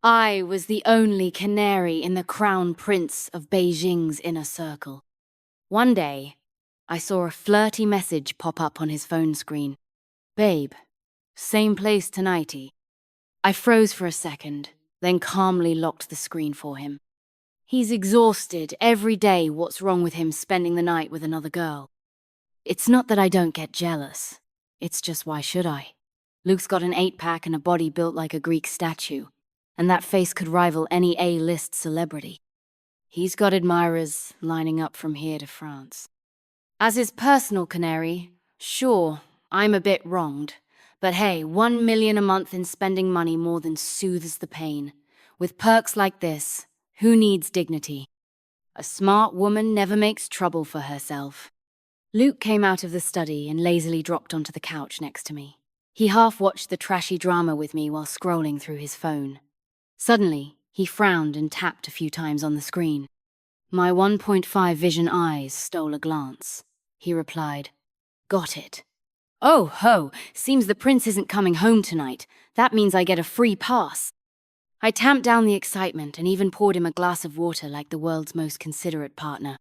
I was the only canary in the Crown Prince of Beijing's inner circle. One day, I saw a flirty message pop up on his phone screen. "Babe, same place tonighty." I froze for a second, then calmly locked the screen for him. He's exhausted every day. What's wrong with him spending the night with another girl? It's not that I don't get jealous. It's just, why should I? Luke's got an 8-pack and a body built like a Greek statue, and that face could rival any A-list celebrity. He's got admirers lining up from here to France. As his personal canary, sure, I'm a bit wronged, but hey, 1 million a month in spending money more than soothes the pain. With perks like this, who needs dignity? A smart woman never makes trouble for herself. Luke came out of the study and lazily dropped onto the couch next to me. He half-watched the trashy drama with me while scrolling through his phone. Suddenly, he frowned and tapped a few times on the screen. My 1.5 vision eyes stole a glance. He replied, "Got it." "Oh ho, seems the prince isn't coming home tonight. That means I get a free pass." I tamped down the excitement and even poured him a glass of water like the world's most considerate partner.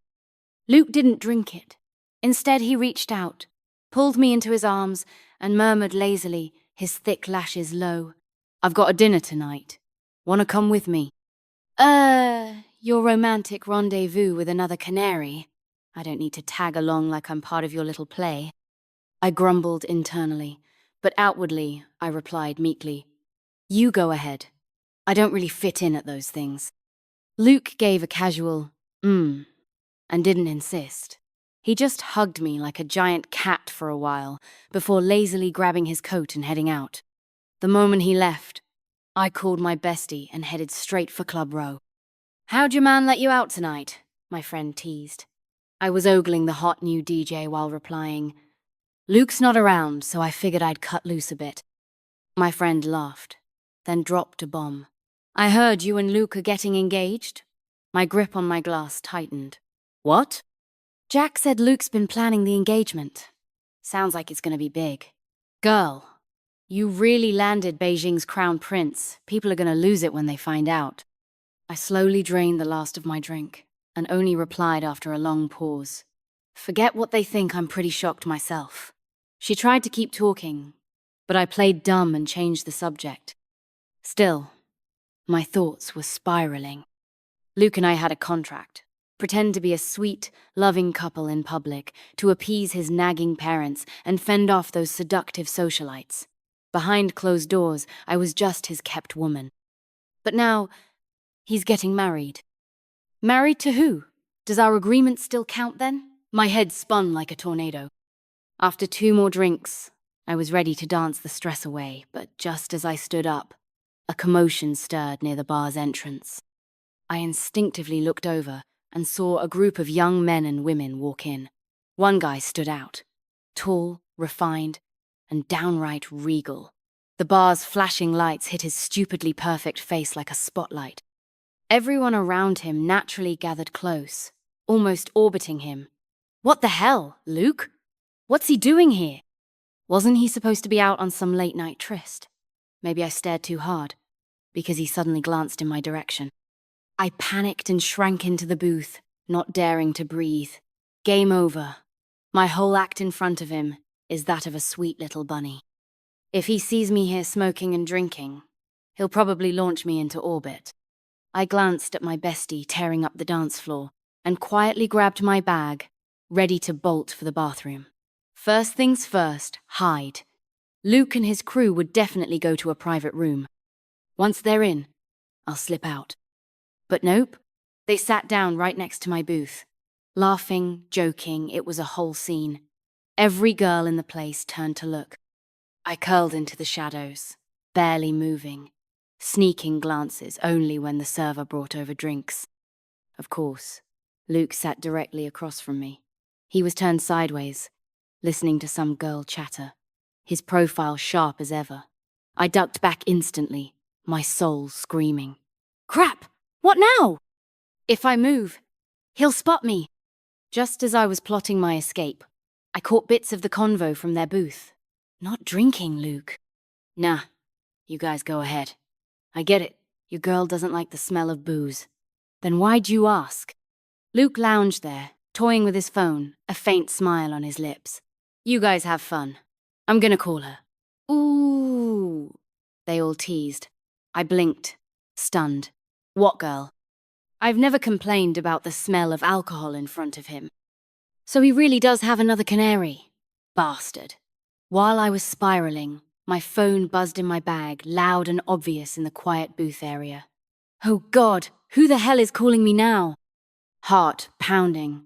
Luke didn't drink it. Instead, he reached out, pulled me into his arms, and murmured lazily, his thick lashes low, "I've got a dinner tonight. Wanna come with me?" Your romantic rendezvous with another canary? I don't need to tag along like I'm part of your little play. I grumbled internally, but outwardly I replied meekly, "You go ahead. I don't really fit in at those things." Luke gave a casual, and didn't insist. He just hugged me like a giant cat for a while, before lazily grabbing his coat and heading out. The moment he left, I called my bestie and headed straight for Club Row. "How'd your man let you out tonight?" my friend teased. I was ogling the hot new DJ while replying, "Luke's not around, so I figured I'd cut loose a bit." My friend laughed, then dropped a bomb. "I heard you and Luke are getting engaged?" My grip on my glass tightened. "What?" "Jack said Luke's been planning the engagement. Sounds like it's gonna be big." "Girl, you really landed Beijing's crown prince. People are gonna lose it when they find out." I slowly drained the last of my drink, and only replied after a long pause, "Forget what they think, I'm pretty shocked myself." She tried to keep talking, but I played dumb and changed the subject. Still, my thoughts were spiraling. Luke and I had a contract. Pretend to be a sweet, loving couple in public, to appease his nagging parents and fend off those seductive socialites. Behind closed doors, I was just his kept woman. But now, he's getting married. Married to who? Does our agreement still count then? My head spun like a tornado. After 2 more drinks, I was ready to dance the stress away, but just as I stood up, a commotion stirred near the bar's entrance. I instinctively looked over and saw a group of young men and women walk in. One guy stood out, tall, refined, and downright regal. The bar's flashing lights hit his stupidly perfect face like a spotlight. Everyone around him naturally gathered close, almost orbiting him. "What the hell, Luke? What's he doing here?" Wasn't he supposed to be out on some late-night tryst? Maybe I stared too hard, because he suddenly glanced in my direction. I panicked and shrank into the booth, not daring to breathe. Game over. My whole act in front of him is that of a sweet little bunny. If he sees me here smoking and drinking, he'll probably launch me into orbit. I glanced at my bestie tearing up the dance floor and quietly grabbed my bag, ready to bolt for the bathroom. First things first, hide. Luke and his crew would definitely go to a private room. Once they're in, I'll slip out. But nope, they sat down right next to my booth. Laughing, joking, it was a whole scene. Every girl in the place turned to look. I curled into the shadows, barely moving, sneaking glances only when the server brought over drinks. Of course, Luke sat directly across from me. He was turned sideways, listening to some girl chatter, his profile sharp as ever. I ducked back instantly, my soul screaming. "Crap! What now? If I move, he'll spot me." Just as I was plotting my escape, I caught bits of the convo from their booth. "Not drinking, Luke." "Nah, you guys go ahead. I get it. Your girl doesn't like the smell of booze. Then why'd you ask? Luke lounged there, toying with his phone, a faint smile on his lips. You guys have fun. I'm gonna call her. Ooh, they all teased. I blinked, stunned. What girl? I've never complained about the smell of alcohol in front of him. So he really does have another canary. Bastard. While I was spiraling, my phone buzzed in my bag, loud and obvious in the quiet booth area. Oh God, who the hell is calling me now? Heart pounding.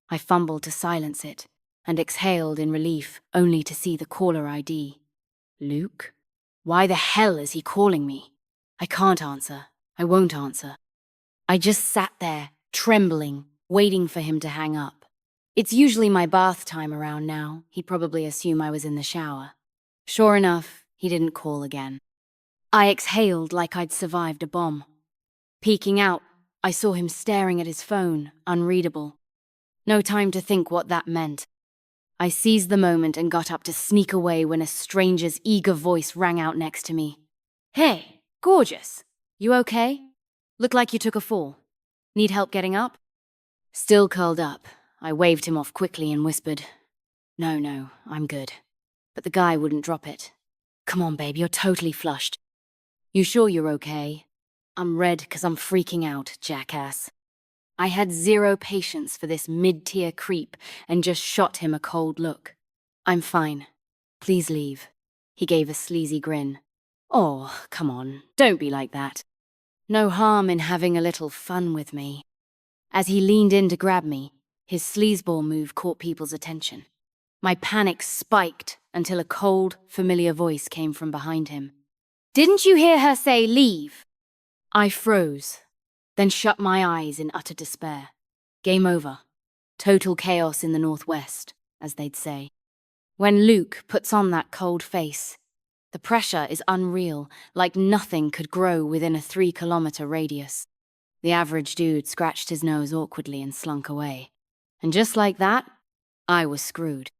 I fumbled to silence it and exhaled in relief, only to see the caller ID. Luke? Why the hell is he calling me? I can't answer. I won't answer. I just sat there, trembling, waiting for him to hang up. It's usually my bath time around now. He'd probably assume I was in the shower. Sure enough, he didn't call again. I exhaled like I'd survived a bomb. Peeking out, I saw him staring at his phone, unreadable. No time to think what that meant. I seized the moment and got up to sneak away when a stranger's eager voice rang out next to me. Hey, gorgeous. You okay? Look like you took a fall. Need help getting up? Still curled up, I waved him off quickly and whispered, No, I'm good. But the guy wouldn't drop it. Come on, babe, you're totally flushed. You sure you're okay? I'm red 'cause I'm freaking out, jackass. I had zero patience for this mid-tier creep and just shot him a cold look. I'm fine. Please leave. He gave a sleazy grin. Oh, come on, don't be like that. No harm in having a little fun with me. As he leaned in to grab me, his sleazeball move caught people's attention. My panic spiked until a cold, familiar voice came from behind him. Didn't you hear her say leave? I froze, then shut my eyes in utter despair. Game over. Total chaos in the Northwest, as they'd say. When Luke puts on that cold face, the pressure is unreal, like nothing could grow within a 3-kilometer radius. The average dude scratched his nose awkwardly and slunk away. And just like that, I was screwed.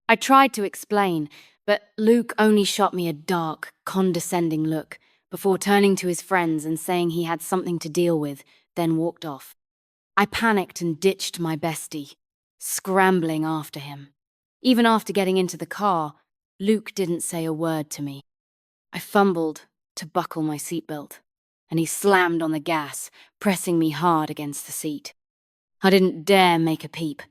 I tried to explain, but Luke only shot me a dark, condescending look before turning to his friends and saying he had something to deal with, then walked off. I panicked and ditched my bestie, scrambling after him. Even after getting into the car, Luke didn't say a word to me. I fumbled to buckle my seatbelt, and he slammed on the gas, pressing me hard against the seat. I didn't dare make a peep.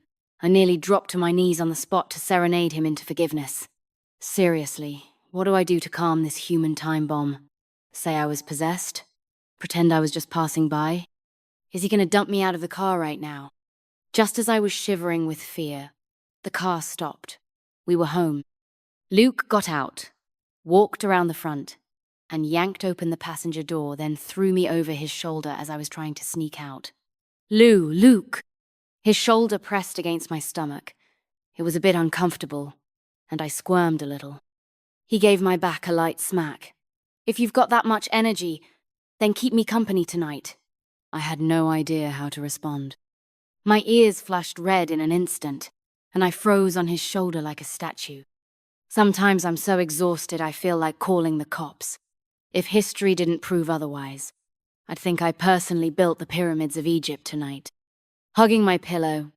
I nearly dropped to my knees on the spot to serenade him into forgiveness. Seriously, what do I do to calm this human time bomb? Say I was possessed? Pretend I was just passing by? Is he going to dump me out of the car right now? Just as I was shivering with fear, the car stopped. We were home. Luke got out, walked around the front, and yanked open the passenger door, then threw me over his shoulder as I was trying to sneak out. Luke! His shoulder pressed against my stomach. It was a bit uncomfortable, and I squirmed a little. He gave my back a light smack. If you've got that much energy, then keep me company tonight. I had no idea how to respond. My ears flushed red in an instant, and I froze on his shoulder like a statue. Sometimes I'm so exhausted I feel like calling the cops. If history didn't prove otherwise, I'd think I personally built the pyramids of Egypt tonight. Hugging my pillow,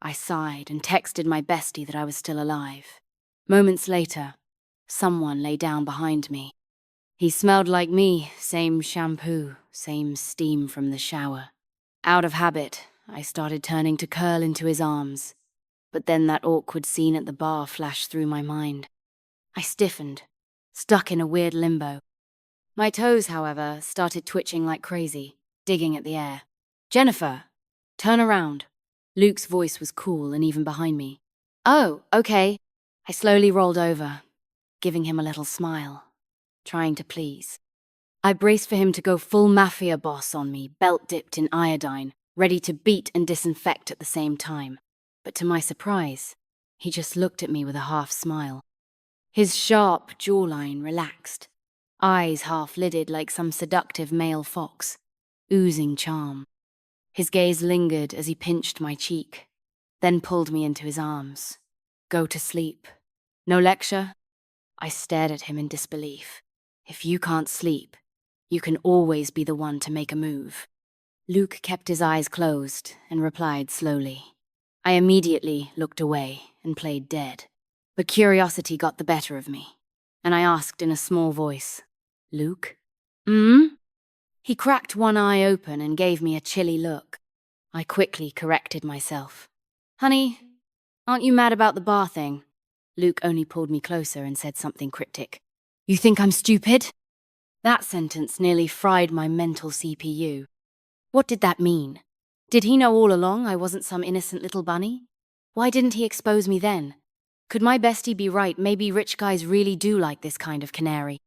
I sighed and texted my bestie that I was still alive. Moments later, someone lay down behind me. He smelled like me, same shampoo, same steam from the shower. Out of habit, I started turning to curl into his arms, but then that awkward scene at the bar flashed through my mind. I stiffened, stuck in a weird limbo. My toes, however, started twitching like crazy, digging at the air. Jennifer! Turn around. Luke's voice was cool and even behind me. Oh, okay. I slowly rolled over, giving him a little smile, trying to please. I braced for him to go full mafia boss on me, belt dipped in iodine, ready to beat and disinfect at the same time. But to my surprise, he just looked at me with a half smile. His sharp jawline relaxed, eyes half-lidded like some seductive male fox, oozing charm. His gaze lingered as he pinched my cheek, then pulled me into his arms. Go to sleep. No lecture? I stared at him in disbelief. If you can't sleep, You can always be the one to make a move. Luke kept his eyes closed and replied slowly. I immediately looked away and played dead. But curiosity got the better of me, and I asked in a small voice, Luke? He cracked one eye open and gave me a chilly look. I quickly corrected myself. Honey, aren't you mad about the bar thing? Luke only pulled me closer and said something cryptic. You think I'm stupid? That sentence nearly fried my mental CPU. What did that mean? Did he know all along I wasn't some innocent little bunny? Why didn't he expose me then? Could my bestie be right? Maybe rich guys really do like this kind of canary.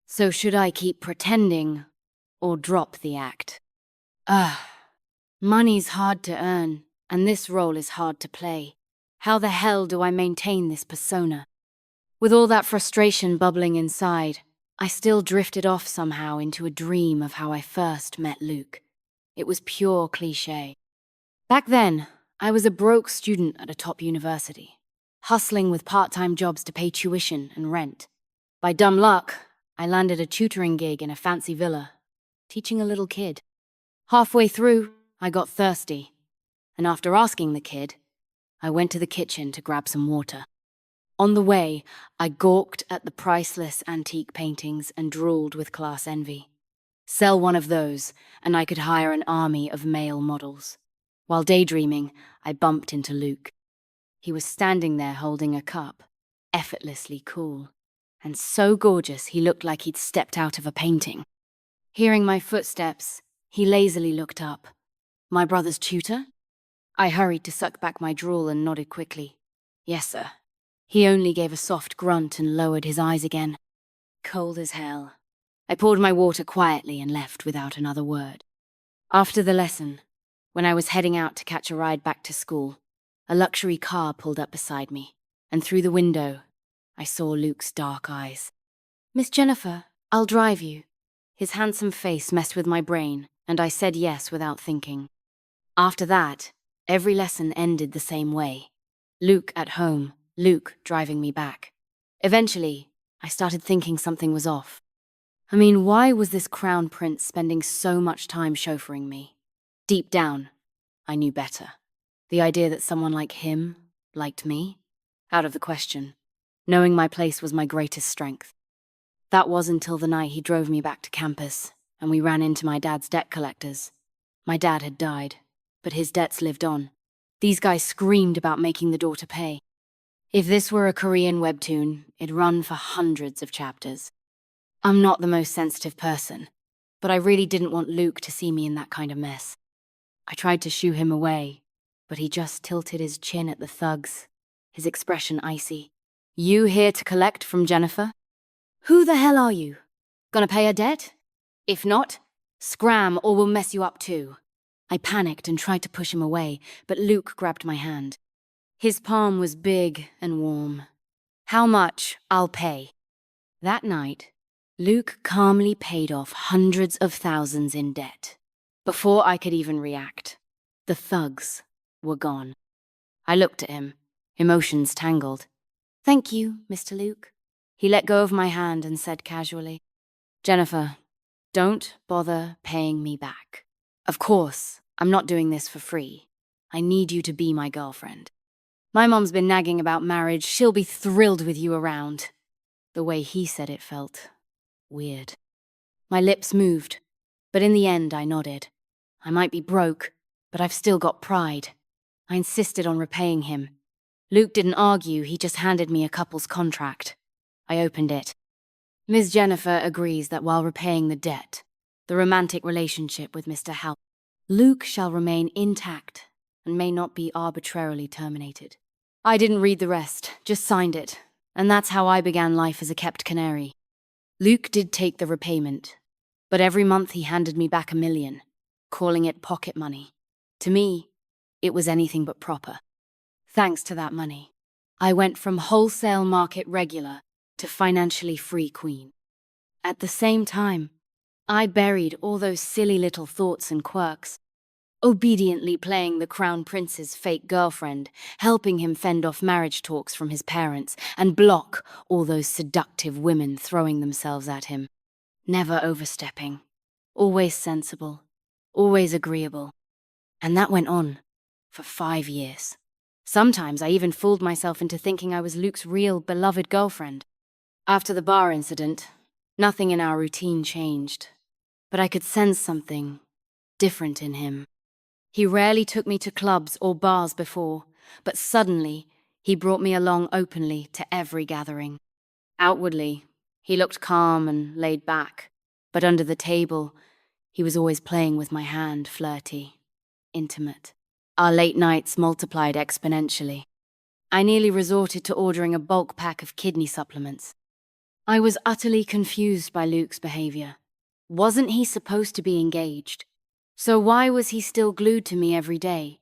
So should I keep pretending or drop the act? Money's hard to earn, and this role is hard to play. How the hell do I maintain this persona? With all that frustration bubbling inside, I still drifted off somehow into a dream of how I first met Luke. It was pure cliché. Back then, I was a broke student at a top university, hustling with part-time jobs to pay tuition and rent. By dumb luck, I landed a tutoring gig in a fancy villa, teaching a little kid. Halfway through, I got thirsty, and after asking the kid, I went to the kitchen to grab some water. On the way, I gawked at the priceless antique paintings and drooled with class envy. Sell one of those, and I could hire an army of male models. While daydreaming, I bumped into Luke. He was standing there holding a cup, effortlessly cool, and so gorgeous he looked like he'd stepped out of a painting. Hearing my footsteps, he lazily looked up. My brother's tutor? I hurried to suck back my drool and nodded quickly. Yes, sir. He only gave a soft grunt and lowered his eyes again. Cold as hell. I poured my water quietly and left without another word. After the lesson, when I was heading out to catch a ride back to school, a luxury car pulled up beside me, and through the window, I saw Luke's dark eyes. Miss Jennifer, I'll drive you. His handsome face messed with my brain, and I said yes without thinking. After that, every lesson ended the same way. Luke at home, Luke driving me back. Eventually, I started thinking something was off. Why was this Crown Prince spending so much time chauffeuring me? Deep down, I knew better. The idea that someone like him liked me? Out of the question. Knowing my place was my greatest strength. That was until the night he drove me back to campus, and we ran into my dad's debt collectors. My dad had died, but his debts lived on. These guys screamed about making the daughter pay. If this were a Korean webtoon, it'd run for hundreds of chapters. I'm not the most sensitive person, but I really didn't want Luke to see me in that kind of mess. I tried to shoo him away, but he just tilted his chin at the thugs, his expression icy. You here to collect from Jennifer? Who the hell are you? Gonna pay a debt? If not, scram or we'll mess you up too. I panicked and tried to push him away, but Luke grabbed my hand. His palm was big and warm. How much? I'll pay. That night, Luke calmly paid off hundreds of thousands in debt. Before I could even react, the thugs were gone. I looked at him, emotions tangled. Thank you, Mr. Luke. He let go of my hand and said casually, Jennifer, don't bother paying me back. Of course, I'm not doing this for free. I need you to be my girlfriend. My mom's been nagging about marriage. She'll be thrilled with you around. The way he said it felt weird. My lips moved, but in the end I nodded. I might be broke, but I've still got pride. I insisted on repaying him. Luke didn't argue, he just handed me a couple's contract. I opened it. Ms. Jennifer agrees that while repaying the debt, the romantic relationship with Mr. Hal, Luke shall remain intact and may not be arbitrarily terminated. I didn't read the rest, just signed it, and that's how I began life as a kept canary. Luke did take the repayment, but every month he handed me back $1 million, calling it pocket money. To me, it was anything but proper. Thanks to that money, I went from wholesale market regular to financially free queen. At the same time, I buried all those silly little thoughts and quirks, obediently playing the Crown Prince's fake girlfriend, helping him fend off marriage talks from his parents, and block all those seductive women throwing themselves at him. never overstepping, always sensible, always agreeable. And that went on for 5 years. Sometimes I even fooled myself into thinking I was Luke's real, beloved girlfriend. After the bar incident, nothing in our routine changed, but I could sense something different in him. He rarely took me to clubs or bars before, but suddenly he brought me along openly to every gathering. Outwardly, he looked calm and laid back, but under the table, he was always playing with my hand, flirty, intimate. Our late nights multiplied exponentially. I nearly resorted to ordering a bulk pack of kidney supplements. I was utterly confused by Luke's behavior. Wasn't he supposed to be engaged? So why was he still glued to me every day?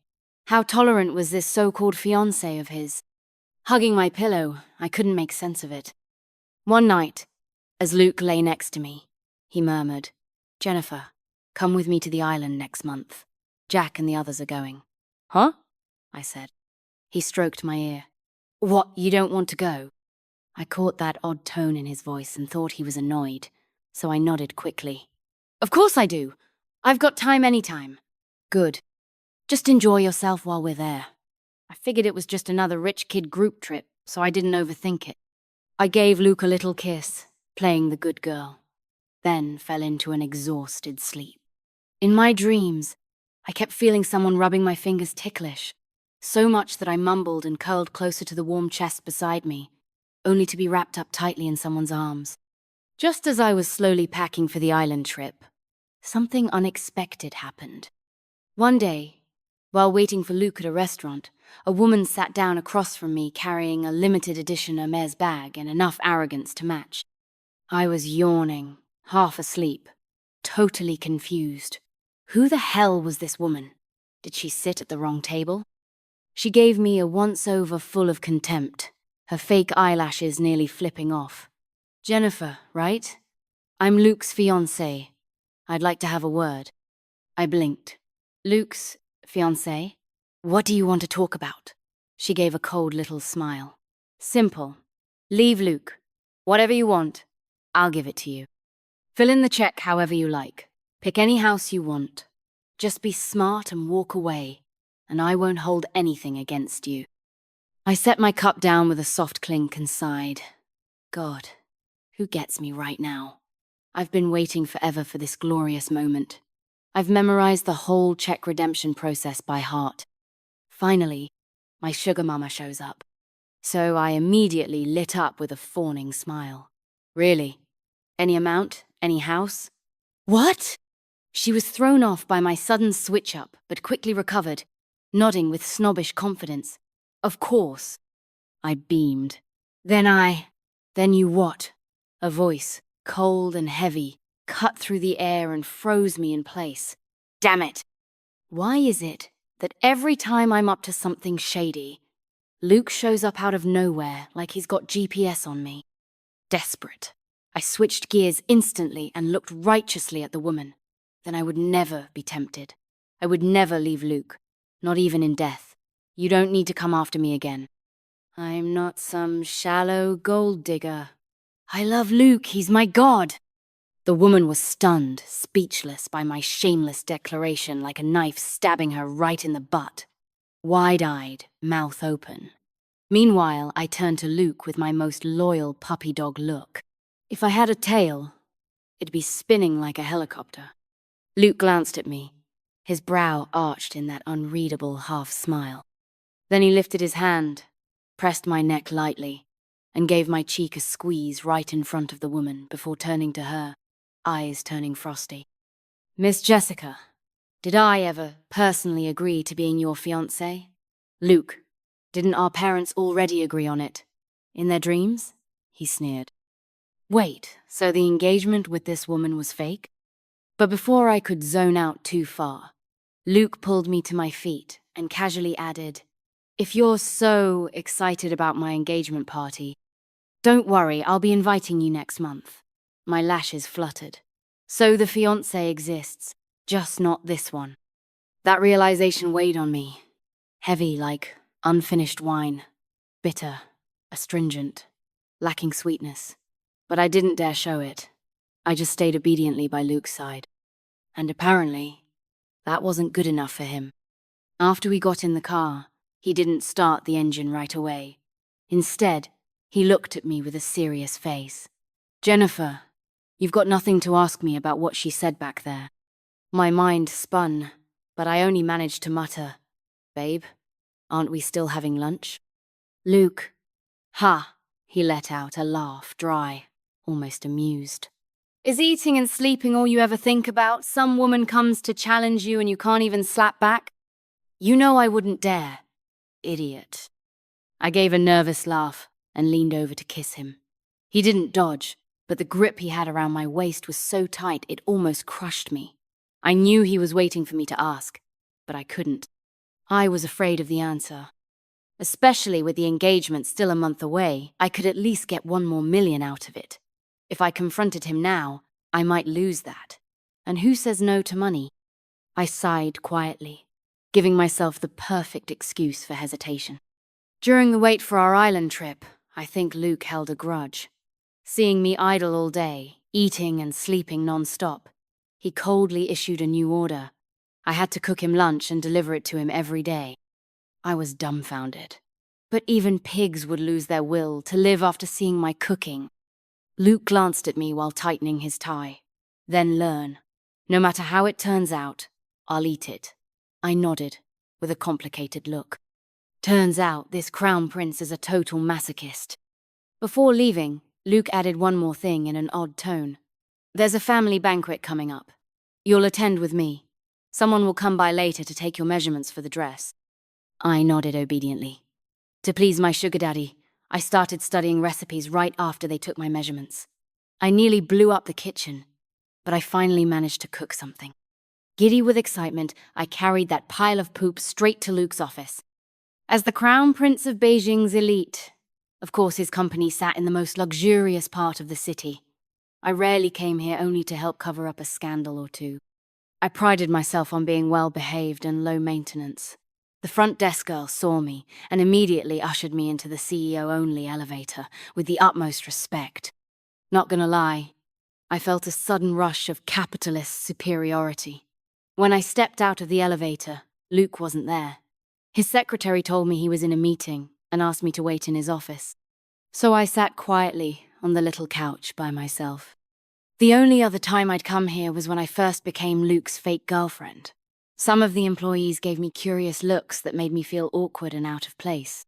How tolerant was this so-called fiancé of his? Hugging my pillow, I couldn't make sense of it. One night, as Luke lay next to me, he murmured, "Jennifer, come with me to the island next month. Jack and the others are going." "Huh?" I said. He stroked my ear. "What, you don't want to go?" I caught that odd tone in his voice and thought he was annoyed, so I nodded quickly. "Of course I do. I've got time anytime." "Good. Just enjoy yourself while we're there." I figured it was just another rich kid group trip, so I didn't overthink it. I gave Luke a little kiss, playing the good girl, then fell into an exhausted sleep. In my dreams, I kept feeling someone rubbing my fingers ticklish, so much that I mumbled and curled closer to the warm chest beside me, only to be wrapped up tightly in someone's arms. Just as I was slowly packing for the island trip, something unexpected happened. One day, while waiting for Luke at a restaurant, a woman sat down across from me carrying a limited edition Hermès bag and enough arrogance to match. I was yawning, half asleep, totally confused. Who the hell was this woman? Did she sit at the wrong table? She gave me a once-over full of contempt, her fake eyelashes nearly flipping off. "Jennifer, right? I'm Luke's fiancée. I'd like to have a word." I blinked. "Luke's fiancée? What do you want to talk about?" She gave a cold little smile. "Simple. Leave Luke. Whatever you want, I'll give it to you. Fill in the check however you like. Pick any house you want. Just be smart and walk away, and I won't hold anything against you." I set my cup down with a soft clink and sighed. God, who gets me right now? I've been waiting forever for this glorious moment. I've memorized the whole check redemption process by heart. Finally, my sugar mama shows up. So I immediately lit up with a fawning smile. "Really? Any amount? Any house?" "What?" She was thrown off by my sudden switch-up, but quickly recovered, nodding with snobbish confidence. "Of course." I beamed. Then you what?" A voice, cold and heavy, cut through the air and froze me in place. Damn it! Why is it that every time I'm up to something shady, Luke shows up out of nowhere like he's got GPS on me? Desperate, I switched gears instantly and looked righteously at the woman. Then I would never be tempted. I would never leave Luke, not even in death. "You don't need to come after me again. I'm not some shallow gold digger. I love Luke, he's my god." The woman was stunned, speechless by my shameless declaration, like a knife stabbing her right in the butt. Wide-eyed, mouth open. Meanwhile, I turned to Luke with my most loyal puppy dog look. If I had a tail, it'd be spinning like a helicopter. Luke glanced at me, his brow arched in that unreadable half-smile. Then he lifted his hand, pressed my neck lightly, and gave my cheek a squeeze right in front of the woman before turning to her, eyes turning frosty. "Miss Jessica, did I ever personally agree to being your fiancé? Luke, didn't our parents already agree on it? In their dreams?" He sneered. Wait, so the engagement with this woman was fake? But before I could zone out too far, Luke pulled me to my feet and casually added, "If you're so excited about my engagement party, don't worry, I'll be inviting you next month." My lashes fluttered. So the fiancé exists, just not this one. That realization weighed on me, heavy like unfinished wine, bitter, astringent, lacking sweetness. But I didn't dare show it. I just stayed obediently by Luke's side. And apparently, that wasn't good enough for him. After we got in the car, he didn't start the engine right away. Instead, he looked at me with a serious face. "Jennifer, you've got nothing to ask me about what she said back there." My mind spun, but I only managed to mutter, "Babe, aren't we still having lunch?" "Luke." "Ha," he let out a laugh, dry, almost amused. "Is eating and sleeping all you ever think about? Some woman comes to challenge you and you can't even slap back? You know I wouldn't dare. Idiot." I gave a nervous laugh and leaned over to kiss him. He didn't dodge, but the grip he had around my waist was so tight it almost crushed me. I knew he was waiting for me to ask, but I couldn't. I was afraid of the answer. Especially with the engagement still a month away, I could at least get 1 more million out of it. If I confronted him now, I might lose that. And who says no to money? I sighed quietly, giving myself the perfect excuse for hesitation. During the wait for our island trip, I think Luke held a grudge. Seeing me idle all day, eating and sleeping non-stop, he coldly issued a new order. I had to cook him lunch and deliver it to him every day. I was dumbfounded. But even pigs would lose their will to live after seeing my cooking. Luke glanced at me while tightening his tie. "Then learn. No matter how it turns out, I'll eat it." I nodded, with a complicated look. Turns out this Crown Prince is a total masochist. Before leaving, Luke added one more thing in an odd tone. "There's a family banquet coming up. You'll attend with me. Someone will come by later to take your measurements for the dress." I nodded obediently. To please my sugar daddy, I started studying recipes right after they took my measurements. I nearly blew up the kitchen, but I finally managed to cook something. Giddy with excitement, I carried that pile of poop straight to Luke's office. As the Crown Prince of Beijing's elite, of course his company sat in the most luxurious part of the city. I rarely came here only to help cover up a scandal or two. I prided myself on being well-behaved and low maintenance. The front desk girl saw me and immediately ushered me into the CEO-only elevator with the utmost respect. Not gonna lie, I felt a sudden rush of capitalist superiority. When I stepped out of the elevator, Luke wasn't there. His secretary told me he was in a meeting and asked me to wait in his office. So I sat quietly on the little couch by myself. The only other time I'd come here was when I first became Luke's fake girlfriend. Some of the employees gave me curious looks that made me feel awkward and out of place.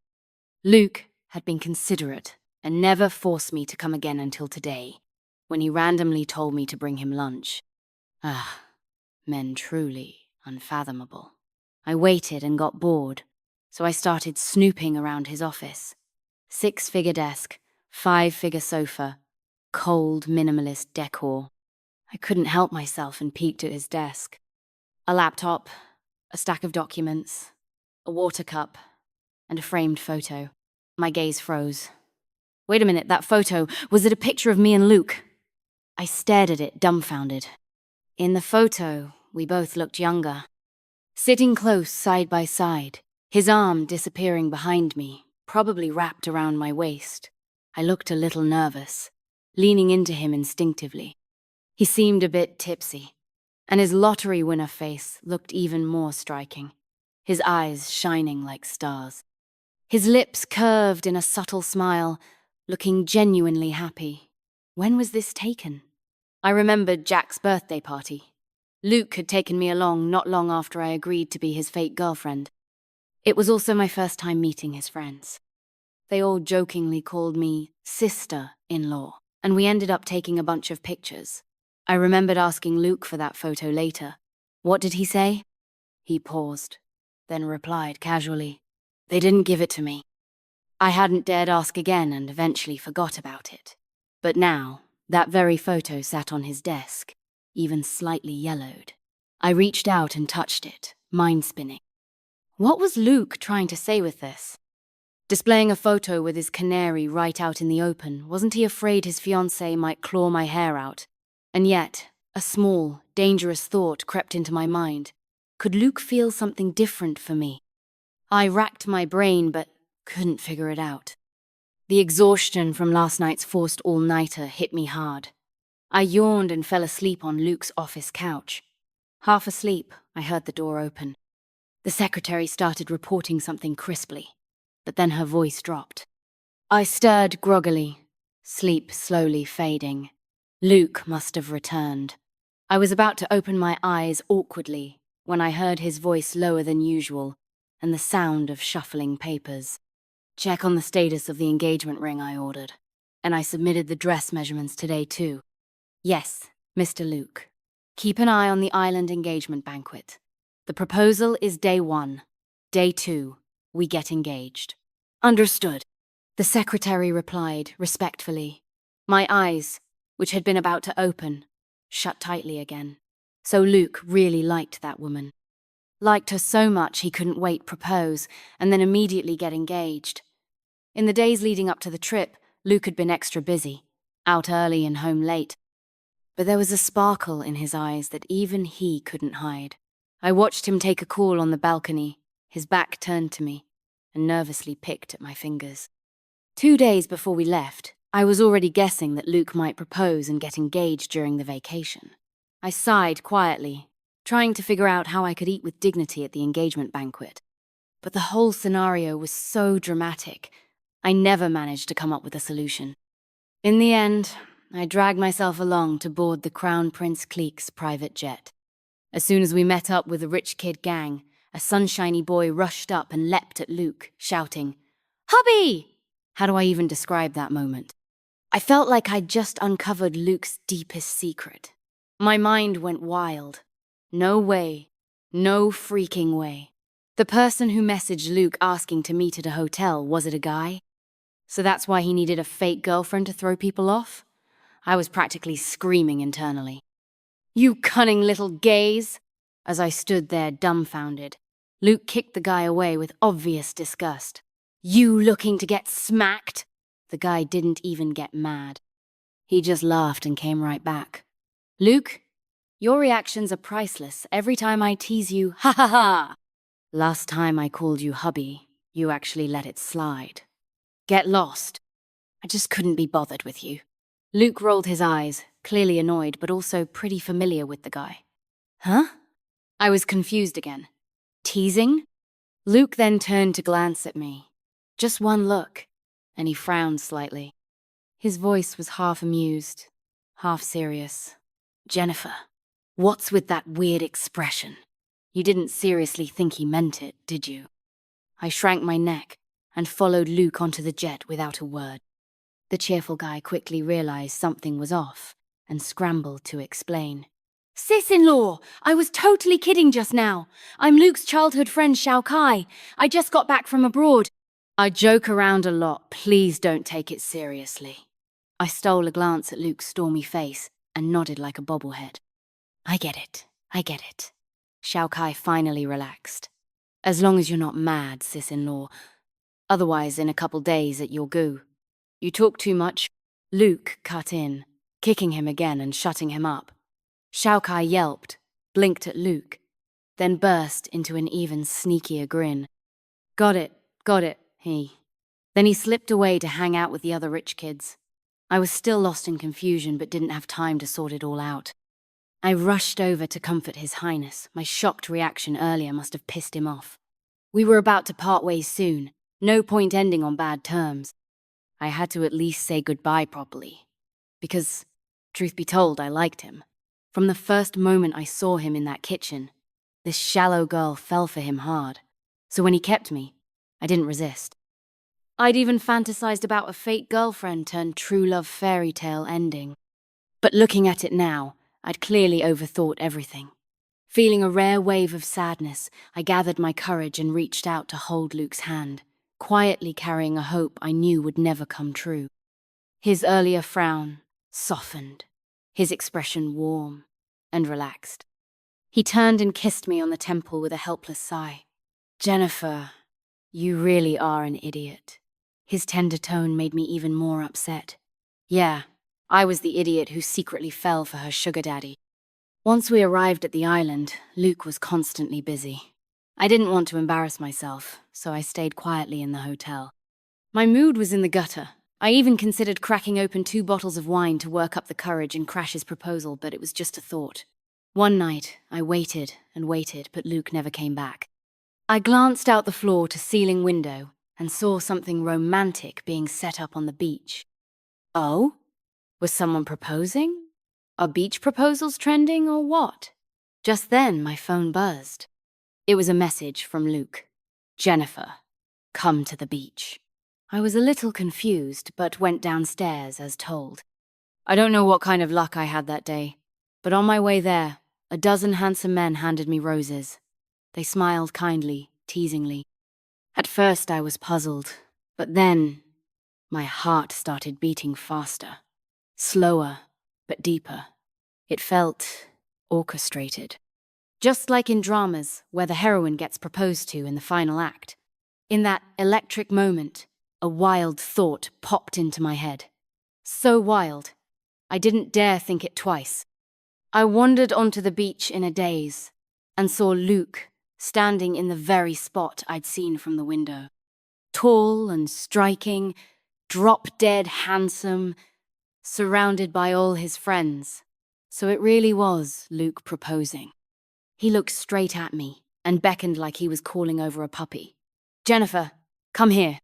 Luke had been considerate and never forced me to come again until today, when he randomly told me to bring him lunch. Men truly unfathomable. I waited and got bored, so I started snooping around his office. 6-figure desk, 5-figure sofa, cold, minimalist decor. I couldn't help myself and peeked at his desk. A laptop, a stack of documents, a water cup, and a framed photo. My gaze froze. Wait a minute, that photo, was it a picture of me and Luke? I stared at it, dumbfounded. In the photo, we both looked younger. Sitting close, side by side, his arm disappearing behind me, probably wrapped around my waist. I looked a little nervous, leaning into him instinctively. He seemed a bit tipsy, and his lottery winner face looked even more striking, his eyes shining like stars. His lips curved in a subtle smile, looking genuinely happy. When was this taken? I remembered Jack's birthday party. Luke had taken me along not long after I agreed to be his fake girlfriend. It was also my first time meeting his friends. They all jokingly called me sister-in-law, and we ended up taking a bunch of pictures. I remembered asking Luke for that photo later. What did he say? He paused, then replied casually, "They didn't give it to me." I hadn't dared ask again and eventually forgot about it. But now, that very photo sat on his desk, even slightly yellowed. I reached out and touched it, mind spinning. What was Luke trying to say with this? Displaying a photo with his canary right out in the open, wasn't he afraid his fiancée might claw my hair out? And yet, a small, dangerous thought crept into my mind. Could Luke feel something different for me? I racked my brain, but couldn't figure it out. The exhaustion from last night's forced all-nighter hit me hard. I yawned and fell asleep on Luke's office couch. Half asleep, I heard the door open. The secretary started reporting something crisply, but then her voice dropped. I stirred groggily, sleep slowly fading. Luke must have returned. I was about to open my eyes awkwardly when I heard his voice lower than usual and the sound of shuffling papers. Check on the status of the engagement ring, I ordered. And I submitted the dress measurements today too. Yes, Mr. Luke. Keep an eye on the island engagement banquet. The proposal is day 1. Day 2, we get engaged. Understood. The secretary replied respectfully. My eyes, which had been about to open, shut tightly again. So Luke really liked that woman. Liked her so much he couldn't wait to propose and then immediately get engaged. In the days leading up to the trip, Luke had been extra busy, out early and home late. But there was a sparkle in his eyes that even he couldn't hide. I watched him take a call on the balcony, his back turned to me, and nervously picked at my fingers. 2 days before we left, I was already guessing that Luke might propose and get engaged during the vacation. I sighed quietly, trying to figure out how I could eat with dignity at the engagement banquet. But the whole scenario was so dramatic, I never managed to come up with a solution. In the end, I dragged myself along to board the Crown Prince clique's private jet. As soon as we met up with the rich kid gang, a sunshiny boy rushed up and leapt at Luke, shouting, "Hubby!" How do I even describe that moment? I felt like I'd just uncovered Luke's deepest secret. My mind went wild. No way. No freaking way. The person who messaged Luke asking to meet at a hotel, was it a guy? So that's why he needed a fake girlfriend to throw people off? I was practically screaming internally. You cunning little gaze! As I stood there dumbfounded, Luke kicked the guy away with obvious disgust. You looking to get smacked? The guy didn't even get mad. He just laughed and came right back. Luke, your reactions are priceless every time I tease you, ha ha ha! Last time I called you hubby, you actually let it slide. Get lost. I just couldn't be bothered with you. Luke rolled his eyes, clearly annoyed but also pretty familiar with the guy. Huh? I was confused again. Teasing? Luke then turned to glance at me. Just one look, and he frowned slightly. His voice was half amused, half serious. Jennifer, what's with that weird expression? You didn't seriously think he meant it, did you? I shrank my neck and followed Luke onto the jet without a word. The cheerful guy quickly realized something was off and scrambled to explain. Sis-in-law, I was totally kidding just now. I'm Luke's childhood friend Xiao Kai. I just got back from abroad. I joke around a lot, please don't take it seriously. I stole a glance at Luke's stormy face and nodded like a bobblehead. I get it. Xiao Kai finally relaxed. As long as you're not mad, sis-in-law. Otherwise, in a couple days at your goo. You talk too much. Luke cut in, kicking him again and shutting him up. Xiao Kai yelped, blinked at Luke, then burst into an even sneakier grin. Got it, he. Then he slipped away to hang out with the other rich kids. I was still lost in confusion but didn't have time to sort it all out. I rushed over to comfort His Highness. My shocked reaction earlier must have pissed him off. We were about to part ways soon. No point ending on bad terms. I had to at least say goodbye properly. Because, truth be told, I liked him. From the first moment I saw him in that kitchen, this shallow girl fell for him hard. So when he kept me, I didn't resist. I'd even fantasized about a fake girlfriend turned true love fairy tale ending. But looking at it now, I'd clearly overthought everything. Feeling a rare wave of sadness, I gathered my courage and reached out to hold Luke's hand, quietly carrying a hope I knew would never come true. His earlier frown softened, his expression warm and relaxed. He turned and kissed me on the temple with a helpless sigh. Jennifer, you really are an idiot. His tender tone made me even more upset. Yeah, I was the idiot who secretly fell for her sugar daddy. Once we arrived at the island, Luke was constantly busy. I didn't want to embarrass myself, so I stayed quietly in the hotel. My mood was in the gutter, I even considered cracking open 2 bottles of wine to work up the courage and crash his proposal, but it was just a thought. One night, I waited and waited, but Luke never came back. I glanced out the floor-to-ceiling window and saw something romantic being set up on the beach. Oh? Was someone proposing? Are beach proposals trending or what? Just then, my phone buzzed. It was a message from Luke. Jennifer, come to the beach. I was a little confused, but went downstairs as told. I don't know what kind of luck I had that day, but on my way there, a dozen handsome men handed me roses. They smiled kindly, teasingly. At first I was puzzled, but then my heart started beating faster. Slower, but deeper. It felt orchestrated. Just like in dramas where the heroine gets proposed to in the final act. In that electric moment, a wild thought popped into my head. So wild, I didn't dare think it twice. I wandered onto the beach in a daze and saw Luke standing in the very spot I'd seen from the window. Tall and striking, drop-dead handsome, surrounded by all his friends. So it really was Luke proposing. He looked straight at me and beckoned like he was calling over a puppy. Jennifer, come here.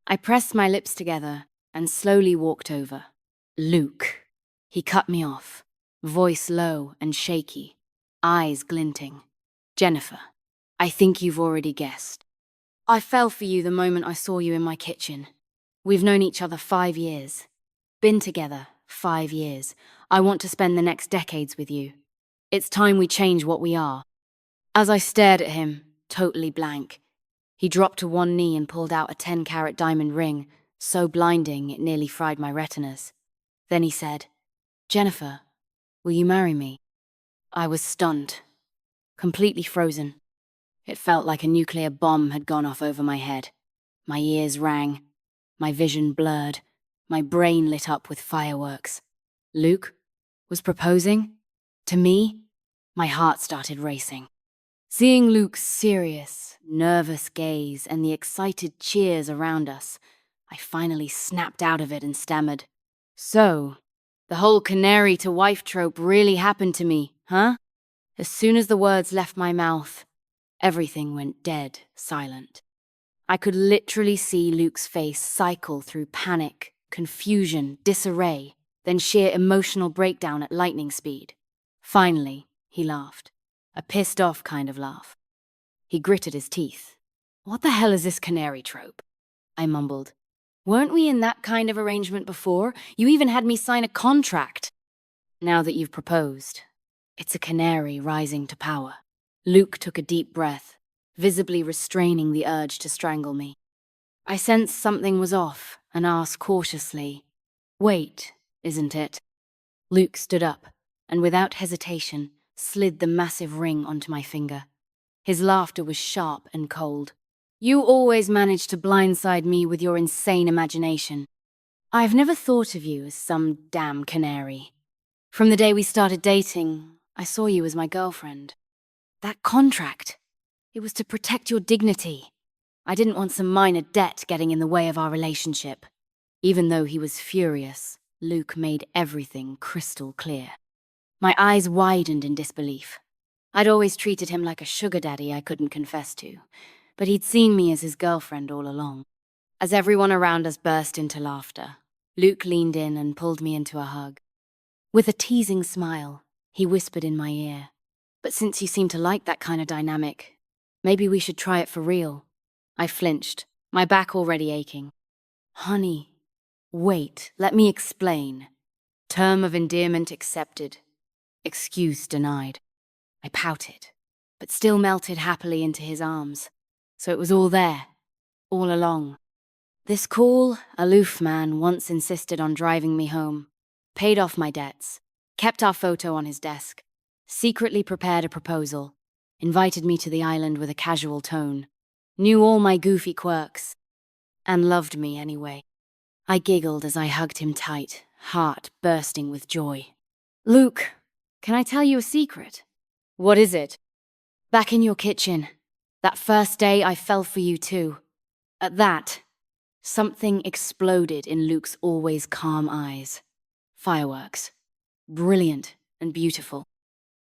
I pressed my lips together and slowly walked over. Luke. He cut me off, voice low and shaky, eyes glinting. Jennifer, I think you've already guessed. I fell for you the moment I saw you in my kitchen. We've known each other 5 years. Been together 5 years. I want to spend the next decades with you. It's time we change what we are. As I stared at him, totally blank, he dropped to one knee and pulled out a 10-carat diamond ring, so blinding it nearly fried my retinas. Then he said, Jennifer, will you marry me? I was stunned, completely frozen. It felt like a nuclear bomb had gone off over my head. My ears rang, my vision blurred, my brain lit up with fireworks. Luke was proposing? To me? My heart started racing. Seeing Luke's serious, nervous gaze and the excited cheers around us, I finally snapped out of it and stammered. So, the whole canary to wife trope really happened to me, huh? As soon as the words left my mouth, everything went dead silent. I could literally see Luke's face cycle through panic, confusion, disarray, then sheer emotional breakdown at lightning speed. Finally, he laughed. A pissed-off kind of laugh. He gritted his teeth. What the hell is this canary trope? I mumbled. Weren't we in that kind of arrangement before? You even had me sign a contract. Now that you've proposed, it's a canary rising to power. Luke took a deep breath, visibly restraining the urge to strangle me. I sensed something was off and asked cautiously, Wait, isn't it? Luke stood up, and without hesitation, slid the massive ring onto my finger. His laughter was sharp and cold. You always manage to blindside me with your insane imagination. I've never thought of you as some damn canary. From the day we started dating, I saw you as my girlfriend. That contract, it was to protect your dignity. I didn't want some minor debt getting in the way of our relationship. Even though he was furious, Luke made everything crystal clear. My eyes widened in disbelief. I'd always treated him like a sugar daddy I couldn't confess to, but he'd seen me as his girlfriend all along. As everyone around us burst into laughter, Luke leaned in and pulled me into a hug. With a teasing smile, he whispered in my ear, But since you seem to like that kind of dynamic, maybe we should try it for real. I flinched, my back already aching. Honey, wait, let me explain. Term of endearment accepted. Excuse denied. I pouted, but still melted happily into his arms. So it was all there, all along. This cool, aloof man once insisted on driving me home, paid off my debts, kept our photo on his desk, secretly prepared a proposal, invited me to the island with a casual tone, knew all my goofy quirks, and loved me anyway. I giggled as I hugged him tight, heart bursting with joy. Luke, can I tell you a secret? What is it? Back in your kitchen, that first day I fell for you too. At that, Something exploded in Luke's always calm eyes. Fireworks. Brilliant and beautiful.